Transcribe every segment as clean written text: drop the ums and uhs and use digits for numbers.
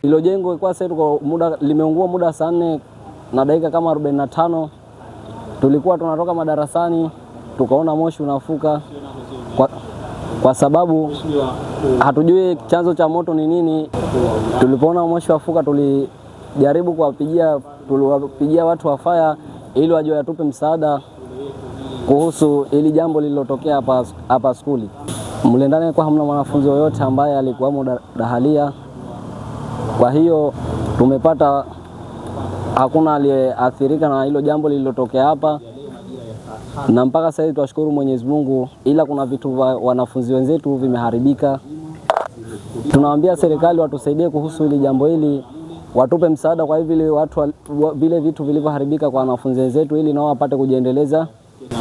Hilo jengo kwa sasa tuko muda limeungua muda saa 4 na dakika kama 45. Tulikuwa tunatoka madarasani tukaona moshi unafuka kwa sababu hatujui chanzo cha moto ni nini. Tulipoona moshi unafuka tulijaribu kuwapigia watu wa fire ili waje watupe msaada kuhusu ili jambo lililotokea hapa skuli. Mle ndani kwa hamna mwanafunzi yoyote ambaye alikuwa dahalia. Kwa hiyo tumepata hakuna aliyeathirika na hilo jambo lililotokea hapa, na mpaka sasa tunashukuru Mwenyezi Mungu, ila kuna vitu vya wanafunzi wenzetu vimeharibika. Tunawaambia serikali watusaidie kuhusu hili jambo hili, watupe msaada kwa hivi vile vitu vilivyoharibika kwa wanafunzi wenzetu, ili nao wapate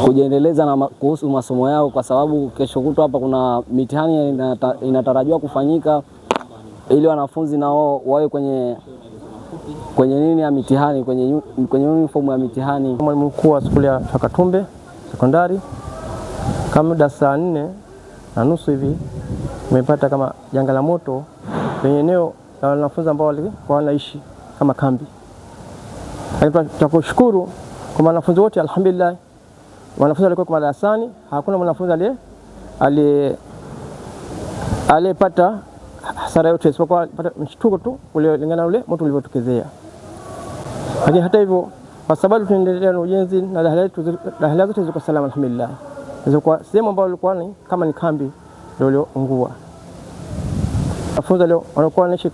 kujiendeleza na kuhusu masomo yao, kwa sababu kesho kutwa hapa kuna mitihani inatarajiwa kufanyika, ili wanafunzi nao wawe kwenye nini ya mitihani, kwenye uniform ya mitihani. Mwalimu mkuu wa shule ya Katumbe sekondari, kama muda saa 4:30 hivi tumepata kama janga la moto kwenye eneo la wanafunzi ambao walikuwa wanaishi kama kambi. Tunakushukuru kwa wanafunzi wote, alhamdulillah. Wanafunzi walikuwa kwa darasani, hakuna mwanafunzi aliyepata hasara yote, isipokuwa pata mshtuko tu uliolingana ule moto ulivyotokezea. Lakini hata hivyo, kwa sababu tunaendelea na ujenzi na dahala zote ziko salama, alhamdulillah. Zilikuwa sehemu ambayo ilikuwa kama ni kambi ndio iliyoungua. Wanafunzi leo wanakuwa wanaishi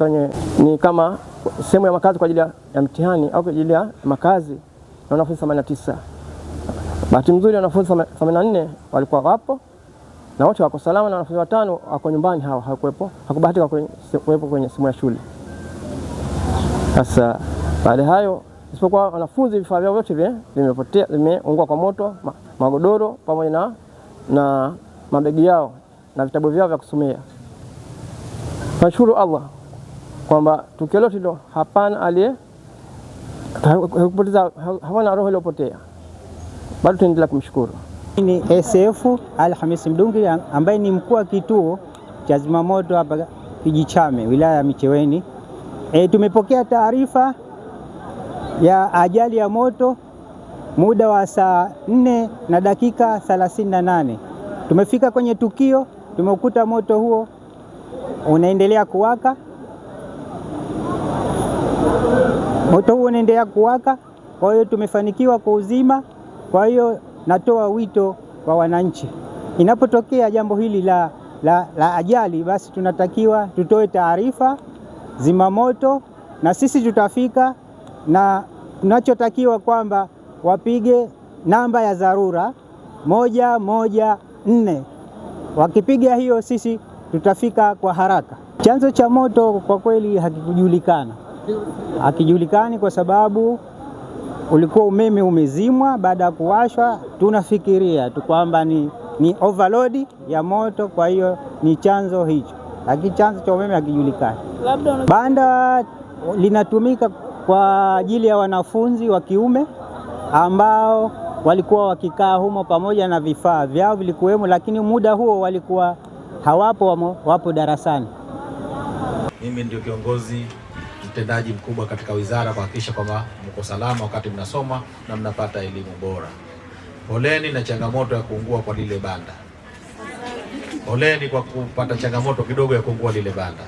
ni kama sehemu ya makazi kwa ajili ya mtihani au kwa ajili ya makazi, na wanafunzi 89. Bahati nzuri wanafunzi 84 walikuwa wapo na wote wako salama, na wanafunzi 5 wako nyumbani, hakubahatika kuwepo kwenye simu ya shule. Sasa baada hayo, isipokuwa wanafunzi vifaa vyao vyote vimepotea, vimeungua kwa moto, magodoro pamoja na mabegi yao na vitabu vyao vya kusomea. Tunashukuru Allah kwamba tukio lote hilo hapana hawana roho iliyopotea. Bado tunaendelea kumshukuru. Ni SF Alhamisi Mdungi ambaye ni mkuu wa kituo cha zimamoto hapa Kijichame, wilaya ya Micheweni. Tumepokea taarifa ya ajali ya moto muda wa saa 4 na dakika 38. Tumefika kwenye tukio, tumekuta moto huo unaendelea kuwaka. Kwa hiyo tumefanikiwa kuuzima. Kwa hiyo natoa wito kwa wananchi, inapotokea jambo hili la ajali, basi tunatakiwa tutoe taarifa zimamoto, na sisi tutafika, na tunachotakiwa kwamba wapige namba ya dharura 114. Wakipiga hiyo, sisi tutafika kwa haraka. Chanzo cha moto kwa kweli hakijulikani kwa sababu ulikuwa umeme umezimwa. Baada ya kuwashwa, tunafikiria tu kwamba ni overload ya moto, kwa hiyo ni chanzo hicho, lakini chanzo cha umeme hakijulikani. Banda linatumika kwa ajili ya wanafunzi wa kiume ambao walikuwa wakikaa humo pamoja na vifaa vyao vilikuwemo, lakini muda huo walikuwa hawapo, wapo darasani. Mimi ndio kiongozi mtendaji mkubwa katika wizara kuhakikisha kwamba mko salama wakati mnasoma na mnapata elimu bora. Poleni na changamoto ya kuungua kwa lile banda. Poleni kwa kupata changamoto kidogo ya kuungua lile banda.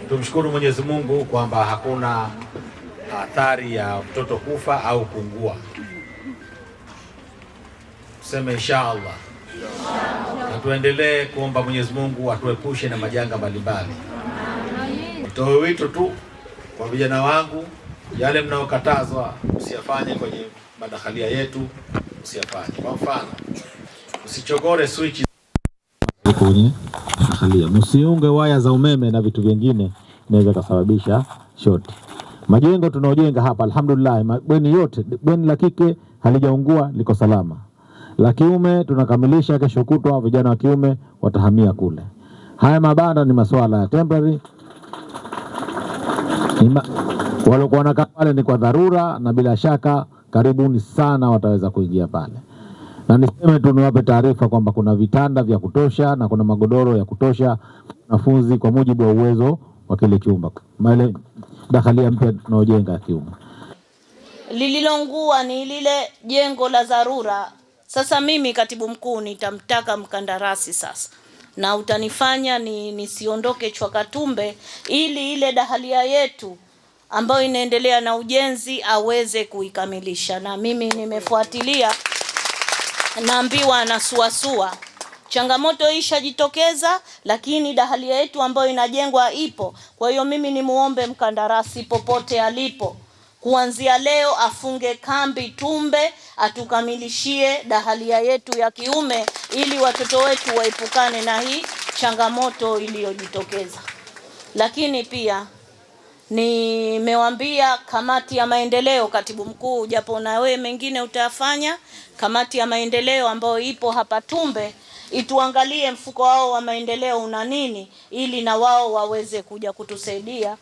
Tumshukuru Mwenyezi Mungu kwamba hakuna athari ya mtoto kufa au kuungua. Tuseme inshallah. Na tuendelee kuomba Mwenyezi Mungu atuepushe na majanga mbalimbali. Nitoe wito tu kwa vijana wangu, yale mnaokatazwa msiyafanye kwenye madakhalia yetu, msiyafanye. Kwa mfano, msichogore switch kwenye madakhalia, msiunge waya za umeme na vitu vingine inaweza kusababisha short. Majengo tunaojenga hapa alhamdulillah, bweni yote, bweni la kike halijaungua, liko salama. La kiume tunakamilisha kesho kutwa, vijana wa kiume watahamia kule. Haya mabanda ni masuala ya temporary. Walikuwa wanakaa pale ni kwa dharura, na bila shaka karibuni sana wataweza kuingia pale. Na niseme tu niwape taarifa kwamba kuna vitanda vya kutosha na kuna magodoro ya kutosha wanafunzi kwa mujibu wa uwezo wa kile chumba, mali dakhalia mpya tunaojenga ya kiume. Lililoungua ni lile jengo la dharura. Sasa mimi katibu mkuu nitamtaka mkandarasi sasa, na utanifanya nisiondoke Chwakatumbe, ili ile dahalia yetu ambayo inaendelea na ujenzi aweze kuikamilisha. Na mimi nimefuatilia, naambiwa anasuasua. Changamoto ishajitokeza, lakini dahalia yetu ambayo inajengwa ipo. Kwa hiyo mimi nimuombe mkandarasi popote alipo, kuanzia leo afunge kambi Tumbe, atukamilishie dahalia yetu ya kiume, ili watoto wetu waepukane na hii changamoto iliyojitokeza. Lakini pia nimewambia kamati ya maendeleo, katibu mkuu, japo na wewe mengine utafanya, kamati ya maendeleo ambayo ipo hapa Tumbe ituangalie mfuko wao wa maendeleo una nini, ili na wao waweze kuja kutusaidia.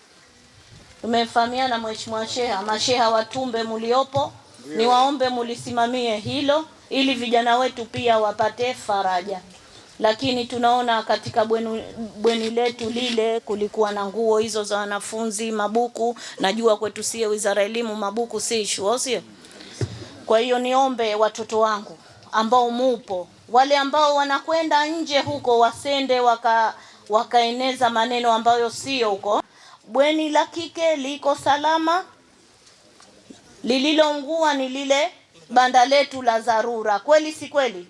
Tumefahamiana Mheshimiwa Sheha, masheha wa Tumbe muliopo, niwaombe mulisimamie hilo ili vijana wetu pia wapate faraja. Lakini tunaona katika bweni letu lile kulikuwa na nguo hizo za wanafunzi, mabuku. Najua kwetu sie Wizara ya Elimu mabuku si issue, sio? Kwa hiyo niombe watoto wangu ambao mupo, wale ambao wanakwenda nje huko wasende wakaeneza maneno ambayo sio huko. Bweni la kike liko salama. Lililoungua ni lile banda letu la dharura. Kweli si kweli?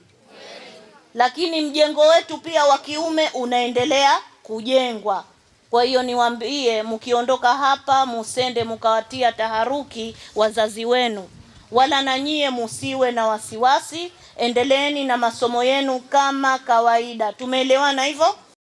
Lakini mjengo wetu pia wa kiume unaendelea kujengwa. Kwa hiyo niwaambie, mkiondoka hapa musende mkawatia taharuki wazazi wenu, wala na nyie musiwe na wasiwasi. Endeleeni na masomo yenu kama kawaida. Tumeelewana hivyo?